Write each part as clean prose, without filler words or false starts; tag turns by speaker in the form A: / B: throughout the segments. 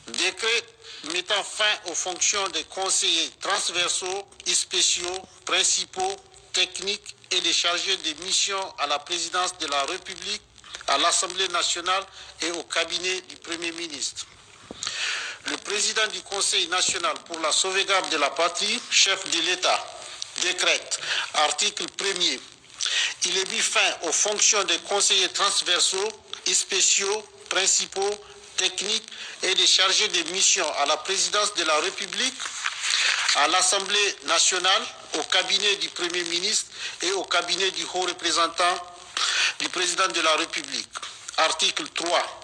A: Décret mettant fin aux fonctions des conseillers transversaux et spéciaux, principaux, techniques et des chargés de mission à la présidence de la République, à l'Assemblée nationale et au cabinet du Premier ministre. Le président du Conseil national pour la sauvegarde de la patrie, chef de l'État, décrète, article 1er, il est mis fin aux fonctions des conseillers transversaux et spéciaux, principaux, techniques et des chargés de mission à la présidence de la République, à l'Assemblée nationale, au cabinet du Premier ministre et au cabinet du haut représentant du président de la République. Article 3.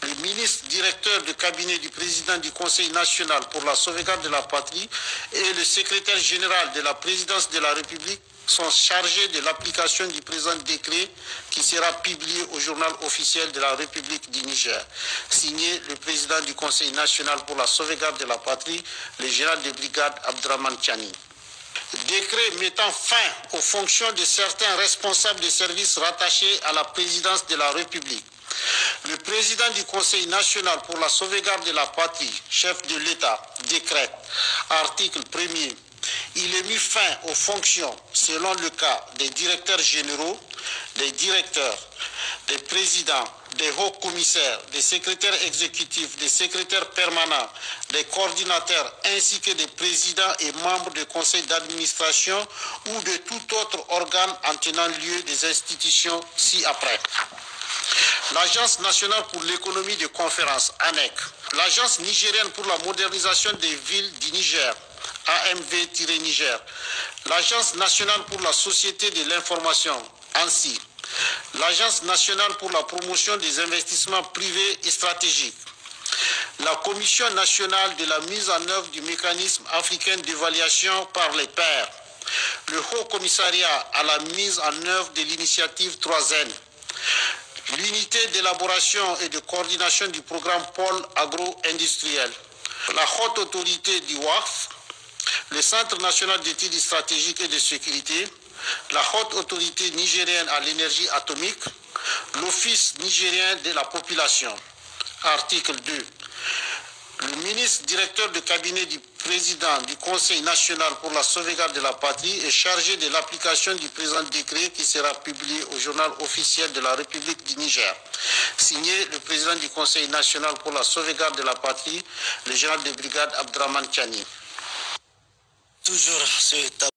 A: Le ministre directeur du cabinet du président du Conseil national pour la sauvegarde de la patrie et le secrétaire général de la présidence de la République sont chargés de l'application du présent décret qui sera publié au journal officiel de la République du Niger. Signé le président du Conseil national pour la sauvegarde de la patrie, le général de brigade Abdraman Tchani. Décret mettant fin aux fonctions de certains responsables de services rattachés à la présidence de la République. Le président du Conseil national pour la sauvegarde de la patrie, chef de l'État, décrète, article 1er, il est mis fin aux fonctions, selon le cas des directeurs généraux, des directeurs, des présidents, des hauts commissaires, des secrétaires exécutifs, des secrétaires permanents, des coordinateurs, ainsi que des présidents et membres du conseil d'administration ou de tout autre organe en tenant lieu des institutions ci-après. L'Agence nationale pour l'économie de conférence, ANEC, l'Agence nigérienne pour la modernisation des villes du Niger, AMV-Niger, l'Agence nationale pour la société de l'information, ANSI, l'Agence nationale pour la promotion des investissements privés et stratégiques, la Commission nationale de la mise en œuvre du mécanisme africain d'évaluation par les pairs, le Haut Commissariat à la mise en œuvre de l'initiative 3N, l'unité d'élaboration et de coordination du programme pôle agro-industriel, la haute autorité du WACF, le Centre national d'études stratégiques et de sécurité, la haute autorité nigérienne à l'énergie atomique, l'Office nigérien de la population. Article 2. Le ministre directeur du cabinet du président du Conseil national pour la sauvegarde de la patrie est chargé de l'application du présent décret qui sera publié au journal officiel de la République du Niger. Signé le président du Conseil national pour la sauvegarde de la patrie, le général de brigade Abdraman Tchani. Toujours